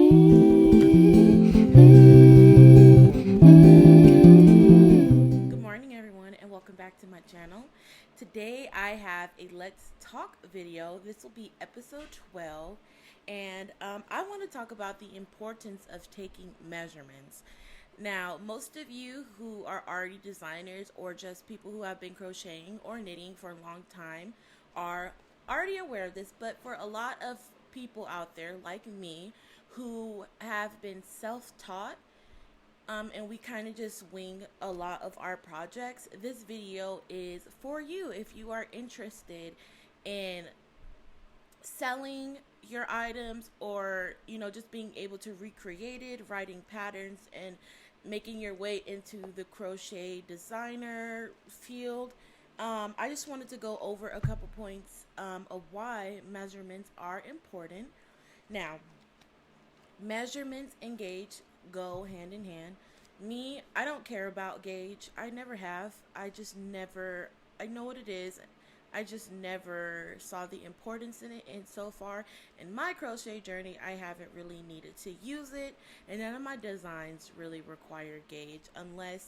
Good morning, everyone, and welcome back to my channel. Today I have a Let's Talk video. This will be episode 12, and I want to talk about the importance of taking measurements. Now, most of you who are already designers or just people who have been crocheting or knitting for a long time are already aware of this, but for a lot of people out there like me who have been self-taught, and we kind of just wing a lot of our projects, this video is for you if you are interested in selling your items, or just being able to recreate it, writing patterns, and making your way into the crochet designer field. I just wanted to go over a couple points of why measurements are important. Now, measurements and gauge go hand in hand. Me, I don't care about gauge. I never have. I know what it is. I just never saw the importance in it, and so far in my crochet journey, I haven't really needed to use it, and none of my designs really require gauge unless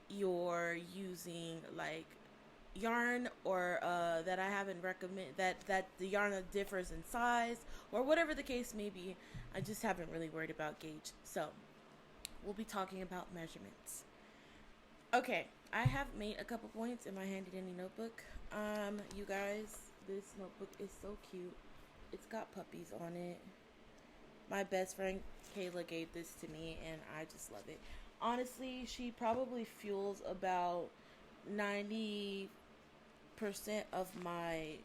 you're using like yarn, or that I haven't recommend that the yarn differs in size, or whatever the case may be. I just haven't really worried about gauge. So we'll be talking about measurements. Okay, I have made a couple points in my handy dandy notebook. You guys, this notebook is so cute. It's got puppies on it. My best friend Kayla gave this to me, and I just love it. Honestly, she probably fuels about 90% of my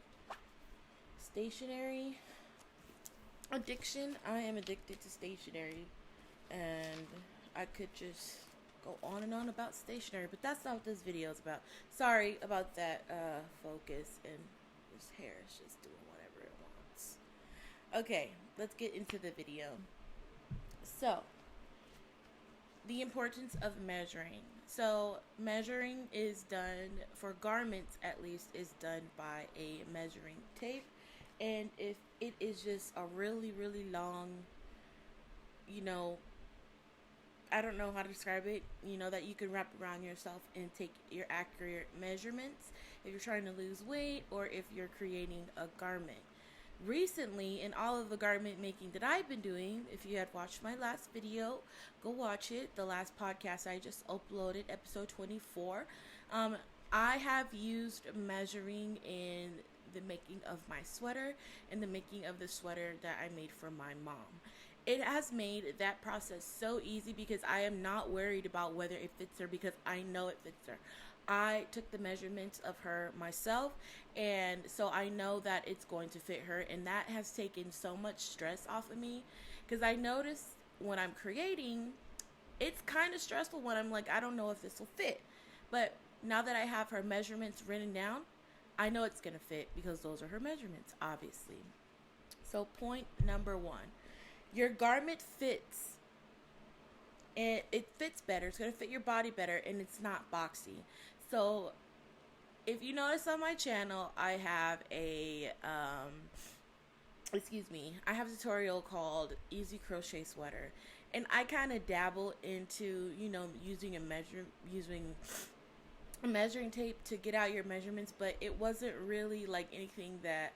stationery addiction. I am addicted to stationery, and I could just go on and on about stationery, but that's not what this video is about. Sorry about that focus, and this hair is just doing whatever it wants. Okay, let's get into the video. So, the importance of measuring. So, measuring is done, for garments at least, is done by a measuring tape. And if it is just a really, really long, I don't know how to describe it, that you can wrap around yourself and take your accurate measurements if you're trying to lose weight or if you're creating a garment. Recently, in all of the garment making that I've been doing, if you had watched my last video, go watch it. The last podcast I just uploaded, episode 24. I have used measuring in the making of my sweater and the making of the sweater that I made for my mom. It has made that process so easy because I am not worried about whether it fits her, because I know it fits her. I took the measurements of her myself, and so I know that it's going to fit her, and that has taken so much stress off of me, because I notice when I'm creating, it's kind of stressful when I'm like, I don't know if this will fit. But now that I have her measurements written down, I know it's going to fit because those are her measurements, obviously. So point number one, your garment fits, and it fits better. It's going to fit your body better, and it's not boxy. So if you notice on my channel, I have I have a tutorial called Easy Crochet Sweater, and I kind of dabble into, using a measuring tape to get out your measurements, but it wasn't really like anything that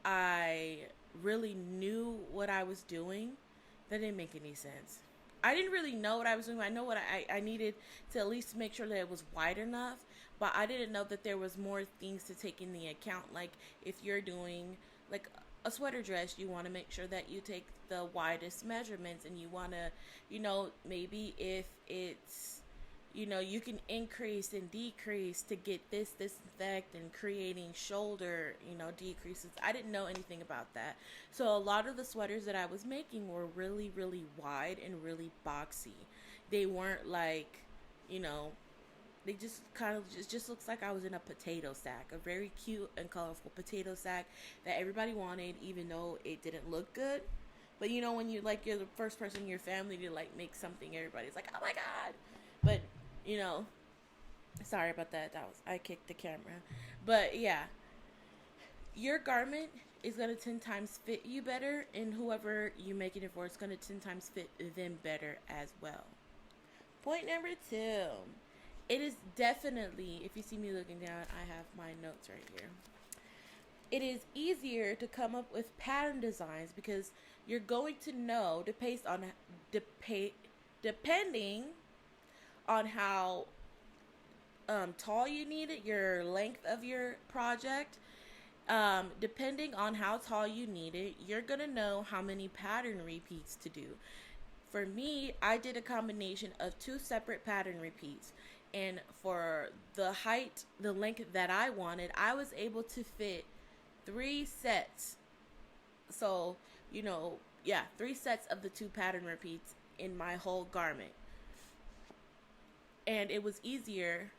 I really knew what I was doing. That didn't make any sense. I didn't really know what I was doing. I know what I needed to at least make sure that it was wide enough, but I didn't know that there was more things to take in the account. Like if you're doing like a sweater dress, you want to make sure that you take the widest measurements, and you want to, maybe if it's, you can increase and decrease to get this effect, and creating shoulder, decreases. I didn't know anything about that. So a lot of the sweaters that I was making were really, really wide and really boxy. They weren't like, they just kind of just looks like I was in a potato sack, a very cute and colorful potato sack that everybody wanted, even though it didn't look good. But when you're the first person in your family to like make something, everybody's like, oh my god. But sorry about that. I kicked the camera. But yeah, your garment is going to 10 times fit you better, and whoever you're making it for, it's going to 10 times fit them better as well. Point number 2. It is definitely, if you see me looking down, I have my notes right here. It is easier to come up with pattern designs because you're going to know, depending on how tall you need it, your length of your project, depending on how tall you need it, you're going to know how many pattern repeats to do. For me, I did a combination of 2 separate pattern repeats. And for the height, the length that I wanted, I was able to fit 3 sets. So, 3 sets of the 2 pattern repeats in my whole garment. And it was easier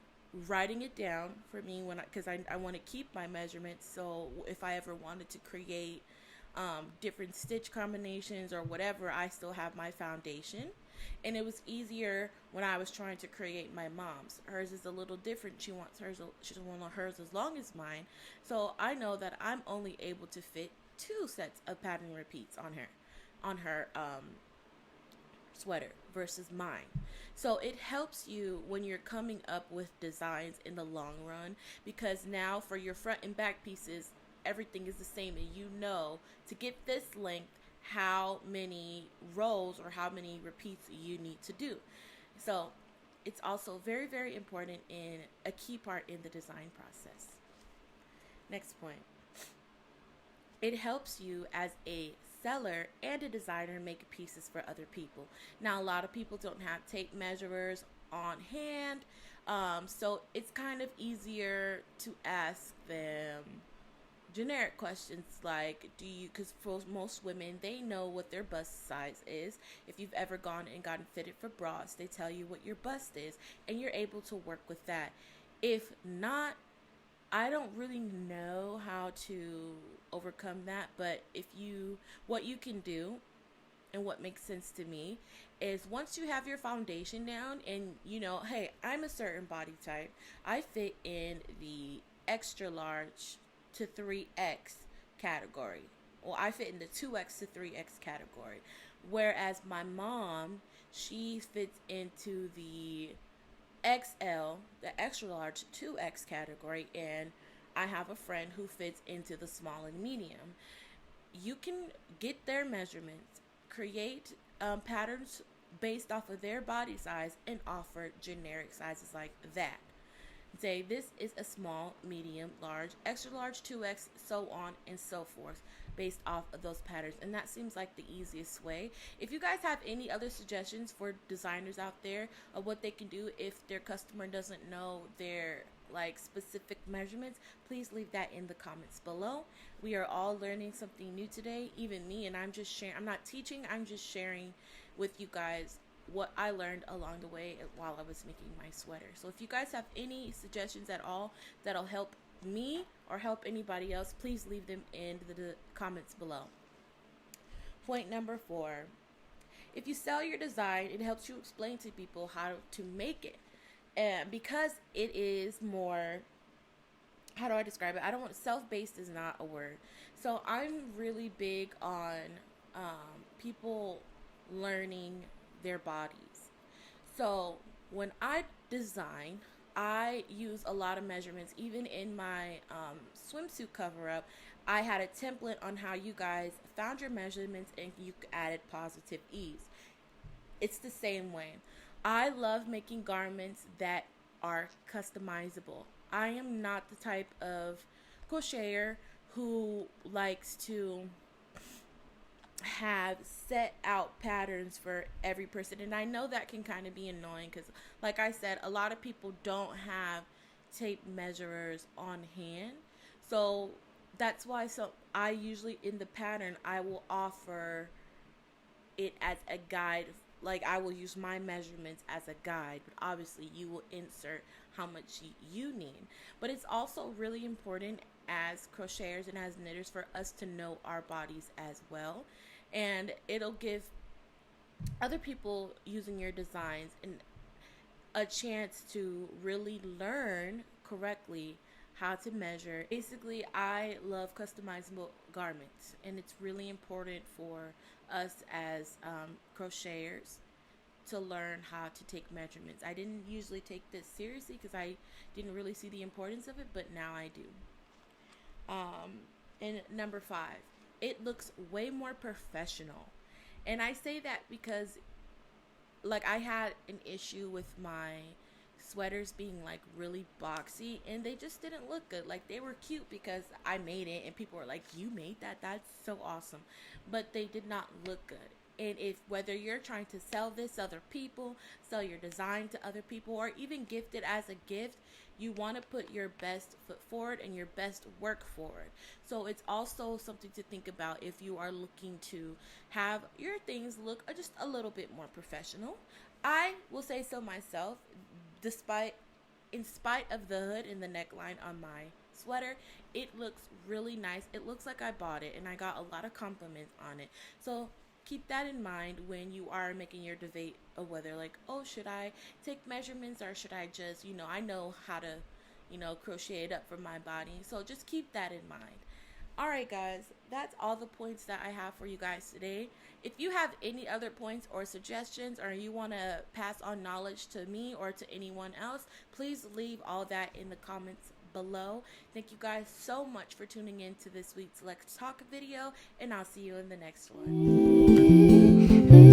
writing it down for me because I want to keep my measurements, so if I ever wanted to create different stitch combinations or whatever, I still have my foundation. And it was easier when I was trying to create my mom's. Hers is a little different. She doesn't want hers as long as mine, so I know that I'm only able to fit 2 sets of pattern repeats on her sweater versus mine. So it helps you when you're coming up with designs in the long run, because now for your front and back pieces, everything is the same, and to get this length, how many rows or how many repeats you need to do. So it's also very, very important in a key part in the design process. Next point. It helps you as a seller and a designer make pieces for other people. Now, a lot of people don't have tape measurers on hand, so it's kind of easier to ask them generic questions like, because for most women, they know what their bust size is. If you've ever gone and gotten fitted for bras, they tell you what your bust is, and you're able to work with that. If not, I don't really know how to overcome that, but what you can do and what makes sense to me is once you have your foundation down and hey, I'm a certain body type, I fit in the extra large to 3X category. Well, I fit in the 2X to 3X category, whereas my mom, she fits into the XL, the extra large 2X category, and I have a friend who fits into the small and medium. You can get their measurements, create patterns based off of their body size, and offer generic sizes like that. Say this is a small, medium, large, extra large, 2X, so on and so forth, based off of those patterns. And that seems like the easiest way. If you guys have any other suggestions for designers out there of what they can do if their customer doesn't know their specific measurements, please leave that in the comments below. We are all learning something new today, even me, and I'm just sharing. I'm not teaching, I'm just sharing with you guys what I learned along the way while I was making my sweater. So if you guys have any suggestions at all that'll help me or help anybody else, please leave them in the comments below. Point number 4. If you sell your design, it helps you explain to people how to make it. And because it is more, how do I describe it? Self-based is not a word. So I'm really big on people learning their bodies. So when I design, I use a lot of measurements. Even in my swimsuit cover-up, I had a template on how you guys found your measurements and you added positive ease. It's the same way. I love making garments that are customizable. I am not the type of crocheter who likes to have set out patterns for every person, and I know that can kind of be annoying because, like I said, a lot of people don't have tape measurers on hand, so that's why I usually in the pattern I will offer it as a guide. Like, I will use my measurements as a guide, but obviously you will insert how much you need. But it's also really important as crocheters and as knitters for us to know our bodies as well. And it'll give other people using your designs a chance to really learn correctly how to measure. Basically, I love customizable garments, and it's really important for us as crocheters to learn how to take measurements. I didn't usually take this seriously because I didn't really see the importance of it, but now I do. And number 5, it looks way more professional. And I say that because, like, I had an issue with my sweaters being like really boxy, and they just didn't look good. Like, they were cute because I made it and people were like, "You made that? That's so awesome." But they did not look good. And if whether you're trying to sell this to other people, sell your design to other people, or even gift it as a gift, you want to put your best foot forward and your best work forward. So it's also something to think about if you are looking to have your things look just a little bit more professional. I will say so myself, despite in spite of the hood and the neckline on my sweater, it looks really nice. It looks like I bought it, and I got a lot of compliments on it. So keep that in mind when you are making your debate of whether, like, oh, should I take measurements or should I just, I know how to, crochet it up for my body. So just keep that in mind. All right, guys, that's all the points that I have for you guys today. If you have any other points or suggestions, or you want to pass on knowledge to me or to anyone else, please leave all that in the comments below. Thank you guys so much for tuning in to this week's Let's Talk video, and I'll see you in the next one.